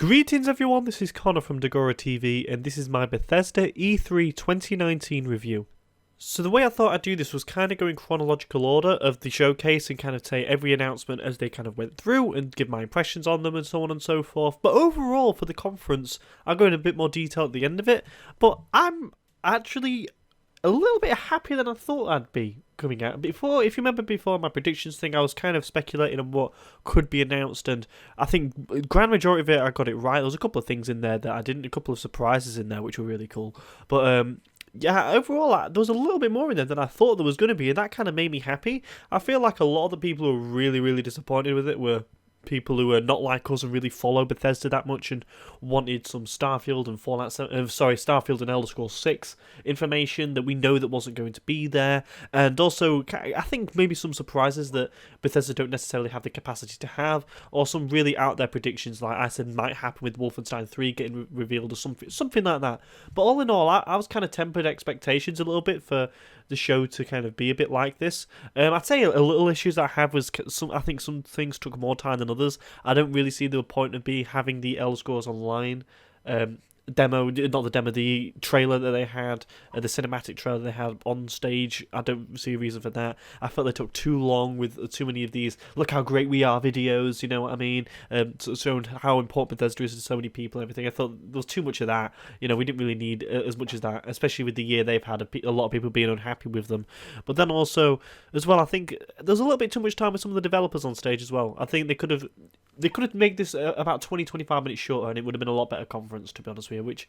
Greetings everyone, this is Connor from Dagora TV and this is my Bethesda E3 2019 review. So the way I thought I'd do this was kind of go in chronological order of the showcase and kind of take every announcement as they kind of went through and give my impressions on them and so on and so forth. But overall for the conference, I'll go in a bit more detail at the end of it. But I'm actually a little bit happier than I thought I'd be coming out. Before, if you remember before my predictions thing, I was kind of speculating on what could be announced, and I think grand majority of it I got it right. There was a couple of things in there that I didn't, a couple of surprises in there which were really cool. But yeah, overall there was a little bit more in there than I thought there was going to be, and that kind of made me happy. I feel like a lot of the people who were really disappointed with it were people who are not like us and really follow Bethesda that much and wanted some Starfield and Starfield and Elder Scrolls 6 information that we know that wasn't going to be there, and also I think maybe some surprises that Bethesda don't necessarily have the capacity to have, or some really out there predictions like I said might happen with Wolfenstein 3 getting revealed or something like that. But all in all, I was kind of tempered expectations a little bit for the show to kind of be a bit like this. I'd say a little issues I have was I think some things took more time than others. I don't really see the point of having the Elder Scrolls Online the trailer that they had, the cinematic trailer they had on stage. I don't see a reason for that. I felt they took too long with too many of these "look how great we are" videos, you know what I mean, showing how important Bethesda is to so many people and everything. I thought there was too much of that. You know, we didn't really need as much as that, especially with the year they've had, a lot of people being unhappy with them. But then also, as well, I think there's a little bit too much time with some of the developers on stage as well. I think they could have made this about 20-25 minutes shorter, and it would have been a lot better conference, to be honest with you, which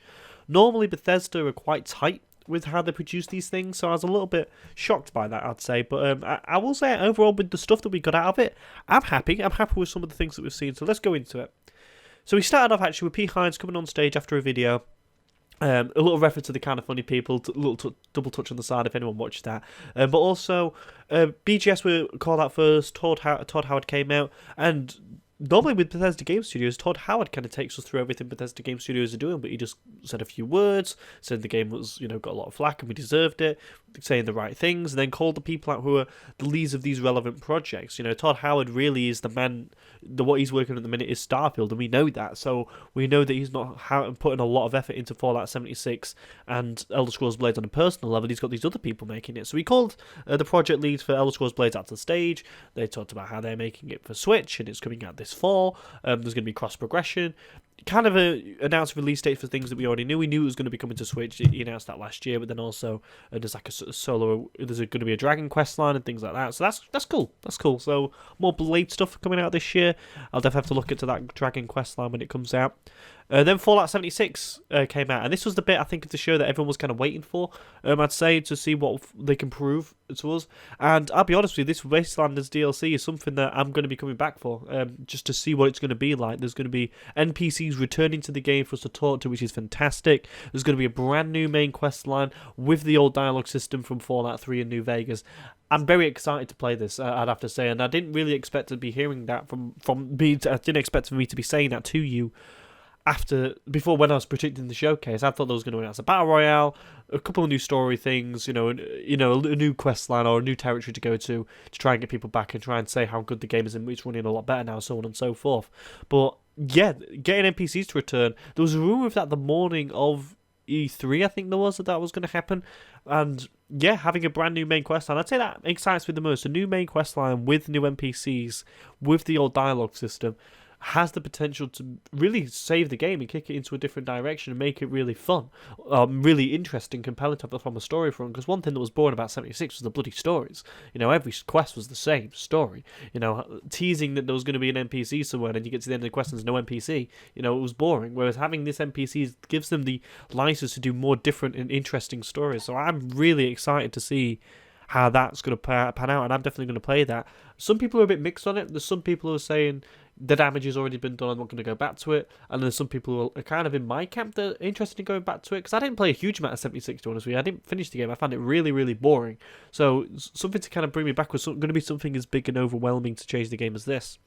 normally Bethesda are quite tight with how they produce these things, so I was a little bit shocked by that, I'd say. But I will say overall with the stuff that we got out of it, I'm happy with some of the things that we've seen, so let's go into it. So we started off actually with P. Hines coming on stage after a video. A little reference to the kind of funny people, a little double touch on the side if anyone watched that. But also, BGS were called out first, Todd Howard came out, and normally with Bethesda Game Studios, Todd Howard kind of takes us through everything Bethesda Game Studios are doing, but he just said a few words, said the game was, got a lot of flack and we deserved it, saying the right things, and then called the people out who are the leads of these relevant projects. Todd Howard really is the man. What he's working on at the minute is Starfield, and we know that. So we know that he's not putting a lot of effort into Fallout 76 and Elder Scrolls Blades on a personal level. He's got these other people making it. So he called the project leads for Elder Scrolls Blades out to the stage. They talked about how they're making it for Switch, and it's coming out this fall. There's going to be cross progression. Kind of announced release date for things that we already knew. We knew it was going to be coming to Switch. He announced that last year, but then also there's like a solo. There's going to be a Dragon Quest line and things like that. So that's cool. That's cool. So more Blade stuff coming out this year. I'll definitely have to look into that Dragon Quest line when it comes out. Then Fallout 76 came out, and this was the bit I think of the show that everyone was kind of waiting for. I'd say, to see what they can prove to us. And I'll be honest with you, this Wastelanders DLC is something that I'm going to be coming back for, just to see what it's going to be like. There's going to be NPCs returning to the game for us to talk to, which is fantastic. There's going to be a brand new main quest line with the old dialogue system from Fallout 3 and New Vegas. I'm very excited to play this, I'd have to say, and I didn't really expect to be hearing that from me. I didn't expect for me to be saying that to you before when I was predicting the showcase. I thought there was going to announce a battle royale, a couple of new story things, a new quest line or a new territory to go to try and get people back and try and say how good the game is and it's running a lot better now, so on and so forth. But yeah, getting NPCs to return. There was a rumor of that the morning of E3, I think that was going to happen, and yeah, having a brand new main quest line, I'd say that excites me the most. A new main quest line with new NPCs, with the old dialogue system, has the potential to really save the game and kick it into a different direction and make it really fun, really interesting, compelling from a story front. Because one thing that was boring about 76 was the bloody stories. Every quest was the same story. Teasing that there was going to be an NPC somewhere, and you get to the end of the quest and there's no NPC. It was boring. Whereas having this NPC gives them the license to do more different and interesting stories. So I'm really excited to see how that's going to pan out, and I'm definitely going to play that. Some people are a bit mixed on it. There's some people who are saying the damage has already been done, I'm not going to go back to it, and there's some people who are kind of in my camp that are interested in going back to it, because I didn't play a huge amount of 76, to be honest with you. I didn't finish the game. I found it really boring. So something to kind of bring me back was going to be something as big and overwhelming to change the game as this.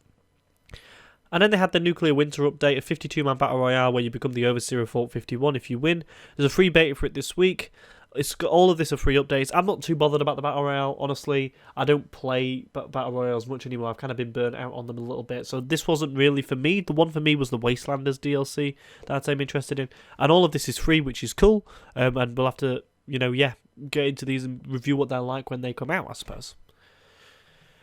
And then they had the Nuclear Winter update, a 52-man battle royale where you become the Overseer of Vault 51 if you win. There's a free beta for it this week. It's got all of this are free updates. I'm not too bothered about the Battle Royale, honestly. I don't play Battle Royales much anymore. I've kind of been burnt out on them a little bit. So this wasn't really for me. The one for me was the Wastelanders DLC that I'm interested in. And all of this is free, which is cool. And we'll have to, get into these and review what they're like when they come out, I suppose.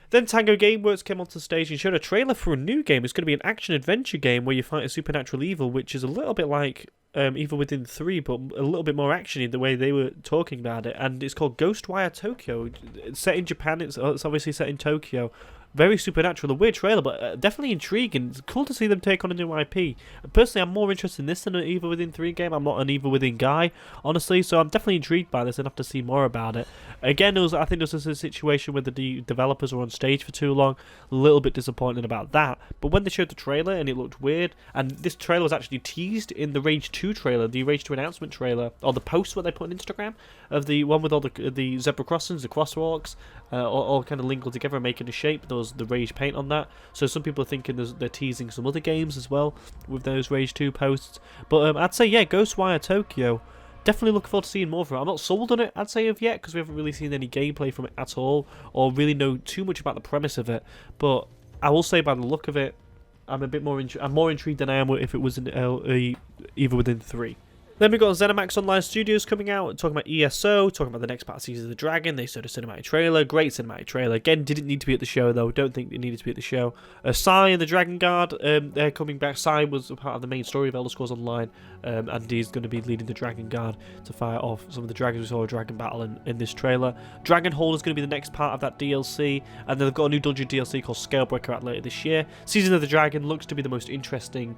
Then Tango Gameworks came onto the stage and showed a trailer for a new game. It's going to be an action-adventure game where you fight a supernatural evil, which is a little bit like Evil Within 3, but a little bit more action in the way they were talking about it. And it's called Ghostwire Tokyo. It's set in Japan. It's obviously set in Tokyo. Very supernatural, a weird trailer, but definitely intriguing. It's cool to see them take on a new IP. Personally, I'm more interested in this than an Evil Within 3 game. I'm not an Evil Within guy, honestly, so I'm definitely intrigued by this and have to see more about it. Again, I think there was a situation where the developers were on stage for too long. A little bit disappointed about that. But when they showed the trailer and it looked weird, and this trailer was actually teased in the Rage 2 trailer, the Rage 2 announcement trailer, or the post what they put on Instagram, of the one with all the zebra crossings, the crosswalks, all kind of linked together and making a shape. There was the Rage paint on that. So some people are thinking they're teasing some other games as well with those Rage 2 posts. But I'd say, yeah, Ghostwire Tokyo. Definitely looking forward to seeing more from it. I'm not sold on it, I'd say, of yet, because we haven't really seen any gameplay from it at all, or really know too much about the premise of it. But I will say, by the look of it, I'm a bit more I'm more intrigued than I am if it was an Evil Within 3. Then we got ZeniMax Online Studios coming out, talking about ESO, talking about the next part of Season of the Dragon. They showed a cinematic trailer, great cinematic trailer. Again, didn't need to be at the show though, don't think it needed to be at the show. Sai and the Dragon Guard, they're coming back. Sai was a part of the main story of Elder Scrolls Online, and he's going to be leading the Dragon Guard to fight off some of the dragons. We saw a dragon battle in this trailer. Dragonhold is going to be the next part of that DLC, and then they've got a new dungeon DLC called Scalebreaker out later this year. Season of the Dragon looks to be the most interesting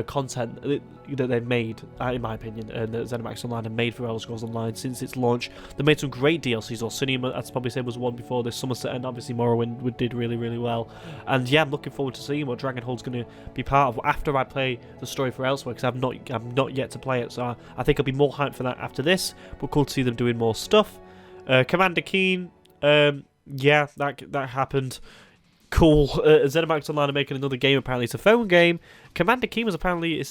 content that they've made, in my opinion, and that ZeniMax Online have made for Elder Scrolls Online since its launch. They made some great DLCs. Or Cinema, I'd probably say, was one before this. Somerset and obviously Morrowind did really, really well. And yeah, I'm looking forward to seeing what Dragonhold's going to be part of after I play the story for Elsewhere, because I'm not yet to play it. So I think I'll be more hyped for that after this. But cool to see them doing more stuff. Commander Keen, yeah, that happened. Cool. ZeniMax Online are making another game. Apparently, it's a phone game. Commander Keen was apparently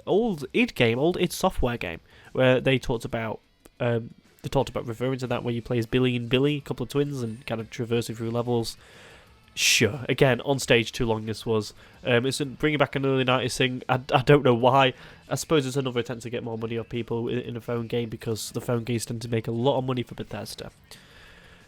old id Software game, where they talked about referring to that, where you play as Billy and Billy, a couple of twins, and kind of traversing through levels. Sure. Again, on stage too long this was. It's bringing back an early 90s thing. I don't know why. I suppose it's another attempt to get more money off people in a phone game, because the phone games tend to make a lot of money for Bethesda.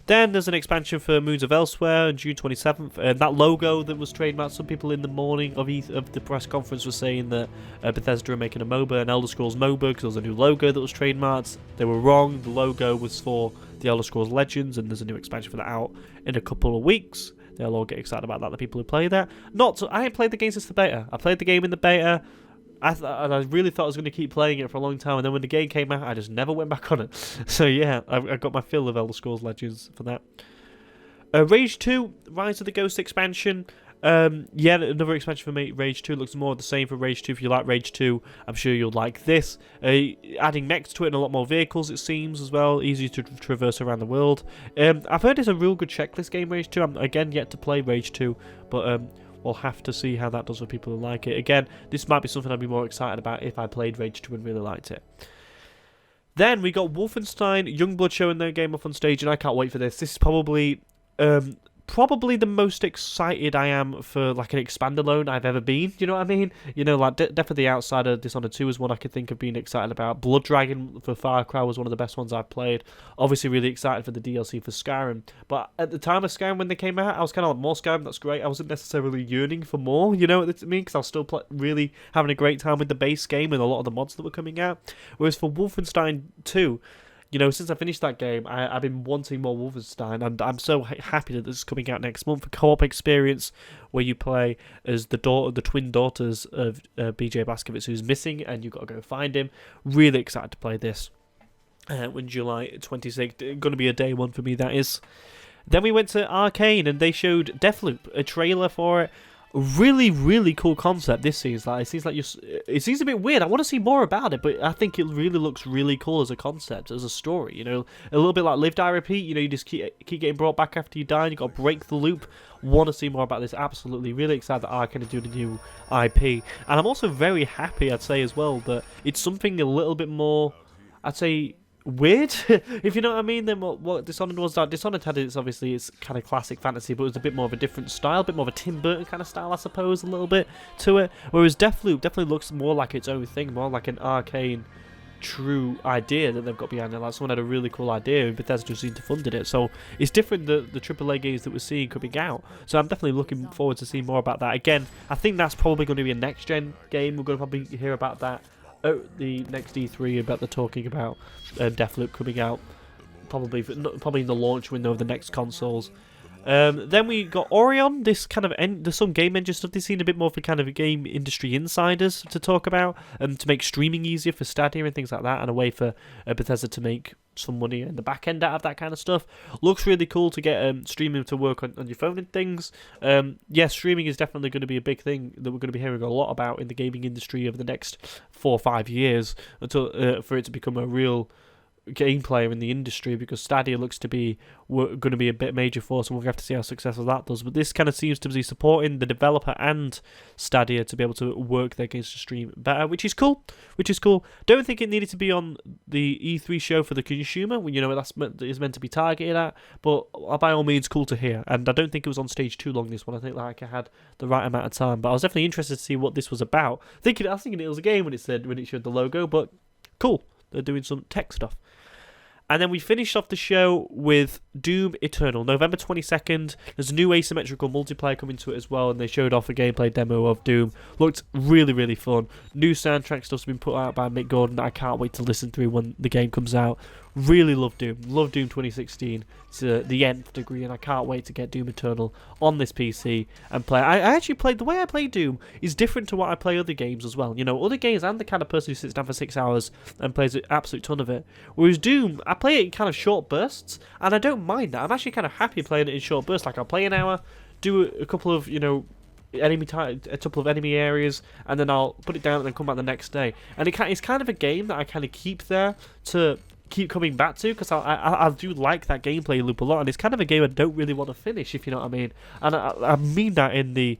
Then there's an expansion for Moons of Elsewhere on June 27th. That logo that was trademarked, some people in the morning of the press conference were saying that Bethesda are making a MOBA, an Elder Scrolls MOBA, because there was a new logo that was trademarked. They were wrong. The logo was for the Elder Scrolls Legends, and there's a new expansion for that out in a couple of weeks. They'll all get excited about that, the people who play that. I ain't played the game since the beta. I played the game in the beta. I really thought I was going to keep playing it for a long time, and then when the game came out, I just never went back on it. So yeah, I got my fill of Elder Scrolls Legends for that. Rage 2, Rise of the Ghost expansion. Yeah, another expansion for me. Rage 2 looks more of the same for Rage 2. If you like Rage 2, I'm sure you'll like this. Adding mechs to it and a lot more vehicles, it seems, as well. Easy to traverse around the world. I've heard it's a real good checklist game, Rage 2. I'm, again, yet to play Rage 2, but we'll have to see how that does for people who like it. Again, this might be something I'd be more excited about if I played Rage 2 and really liked it. Then we got Wolfenstein Youngblood showing their game off on stage, and I can't wait for this. This is probably the most excited I am for like an expandalone I've ever been. You know what I mean? You know, like Death of the Outsider, Dishonored 2 is one I could think of being excited about. Blood Dragon for Far Cry was one of the best ones I've played. Obviously really excited for the DLC for Skyrim. But at the time of Skyrim when they came out, I was kind of like, more Skyrim, that's great. I wasn't necessarily yearning for more, you know what I mean? Because I was still really having a great time with the base game and a lot of the mods that were coming out. Whereas for Wolfenstein 2, you know, since I finished that game, I've been wanting more Wolfenstein, and I'm so happy that this is coming out next month. A co-op experience where you play as the twin daughters of BJ Blazkowicz, who's missing, and you've got to go find him. Really excited to play this. When July 26th, going to be a day one for me, that is. Then we went to Arcane, and they showed Deathloop, a trailer for it. Really, really cool concept. This seems like it seems a bit weird. I want to see more about it, but I think it really looks really cool as a concept, as a story. You know, a little bit like Live Die Repeat. You know, you just keep getting brought back after you die, and you got to break the loop. Want to see more about this? Absolutely, really excited that Arcane are doing a new IP, and I'm also very happy, I'd say as well, that it's something a little bit more, I'd say, weird, if you know what I mean, than what Dishonored was. Dishonored had obviously its kind of classic fantasy, but it was a bit more of a different style, a bit more of a Tim Burton kind of style, I suppose, a little bit to it. Whereas Deathloop definitely looks more like its own thing, more like an Arcane true idea that they've got behind it. Like someone had a really cool idea and Bethesda seemed to funded it. So it's different the AAA games that we're seeing coming out. So I'm definitely looking forward to seeing more about that. Again, I think that's probably going to be a next gen game. We're going to probably hear about that at the next E3, about the talking about Deathloop coming out probably in the launch window of the next consoles. Then we got Orion, this kind of there's some game engine stuff. They've seen a bit more for kind of game industry insiders to talk about, to make streaming easier for Stadia and things like that, and a way for Bethesda to make some money in the back end out of that kind of stuff. Looks really cool to get streaming to work on your phone and things. Yeah, streaming is definitely going to be a big thing that we're going to be hearing a lot about in the gaming industry over the next 4 or 5 years until for it to become a real game player in the industry, because Stadia looks to be going to be a bit major force, and we'll have to see how successful that does. But this kind of seems to be supporting the developer and Stadia to be able to work their games to stream better, which is cool. Don't think it needed to be on the E3 show for the consumer, when you know that's meant to be targeted at, but by all means cool to hear. And I don't think it was on stage too long, this one. I think like I had the right amount of time, but I was definitely interested to see what this was about. I was thinking it was a game when it showed the logo, but cool, they're doing some tech stuff. And then we finished off the show with Doom Eternal, November 22nd. There's a new asymmetrical multiplayer coming to it as well, and they showed off a gameplay demo of Doom. Looked really, really fun. New soundtrack stuff's been put out by Mick Gordon that I can't wait to listen through when the game comes out. Really love Doom. Love Doom 2016 to the nth degree, and I can't wait to get Doom Eternal on this PC and play. I actually played, the way I play Doom is different to what I play other games as well. You know, other games, I'm the kind of person who sits down for 6 hours and plays an absolute ton of it. Whereas Doom, I play it in kind of short bursts, and I don't mind that. I'm actually kind of happy playing it in short bursts. Like I'll play an hour, do a couple of, you know, a couple of enemy areas, and then I'll put it down and then come back the next day. And it's kind of a game that I kind of keep there to keep coming back to, because I do like that gameplay loop a lot, and it's kind of a game I don't really want to finish, if you know what I mean. And I mean that in the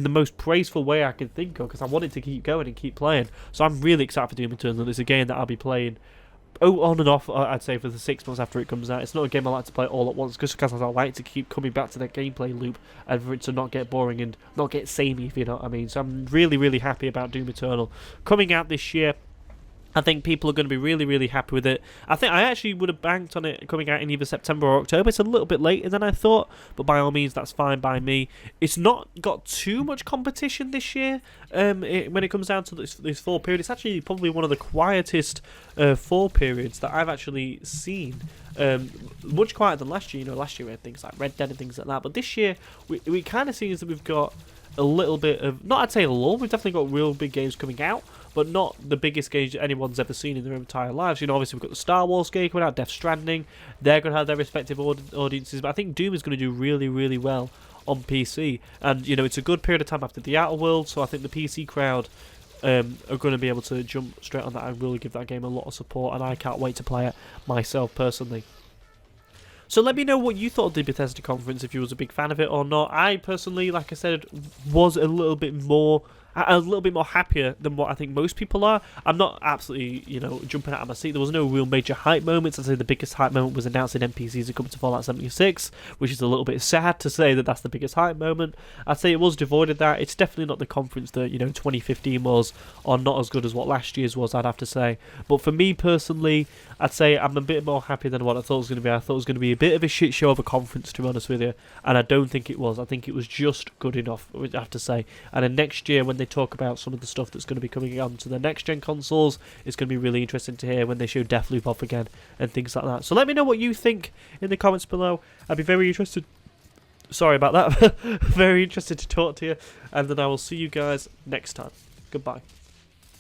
most praiseful way I can think of, because I want it to keep going and keep playing. So I'm really excited for Doom Eternal. It's a game that I'll be playing on and off, I'd say, for the 6 months after it comes out. It's not a game I like to play all at once, just because I like to keep coming back to that gameplay loop, and for it to not get boring and not get samey, if you know what I mean. So I'm really, really happy about Doom Eternal coming out this year. I think people are going to be really, really happy with it. I think I actually would have banked on it coming out in either September or October. It's a little bit later than I thought, but by all means, that's fine by me. It's not got too much competition this year when it comes down to this fall period. It's actually probably one of the quietest fall periods that I've actually seen. Much quieter than last year. You know, last year we had things like Red Dead and things like that, but this year we kind of seems that we've got a little bit of, not I'd say a lull, we've definitely got real big games coming out, but not the biggest games anyone's ever seen in their entire lives. You know, obviously we've got the Star Wars game coming out, Death Stranding, they're going to have their respective audiences, but I think Doom is going to do really, really well on PC, and you know, it's a good period of time after the Outer Worlds, so I think the PC crowd are going to be able to jump straight on that and really give that game a lot of support, and I can't wait to play it myself personally. So let me know what you thought of the Bethesda conference, if you was a big fan of it or not. I personally, like I said, was a little bit more happier than what I think most people are. I'm not absolutely, you know, jumping out of my seat. There was no real major hype moments. I'd say the biggest hype moment was announcing NPCs are coming to Fallout 76, which is a little bit sad to say that that's the biggest hype moment. I'd say it was devoid of that. It's definitely not the conference that, you know, 2015 was, or not as good as what last year's was, I'd have to say. But for me personally, I'd say I'm a bit more happy than what I thought it was going to be. I thought it was going to be a bit of a shit show of a conference, to be honest with you, and I don't think it was. I think it was just good enough, I have to say. And then next year, when they talk about some of the stuff that's going to be coming on to the next gen consoles, it's going to be really interesting to hear when they show Deathloop off again and things like that. So let me know what you think in the comments below. I'd be very interested. Sorry about that. Very interested to talk to you, and then I will see you guys next time. Goodbye.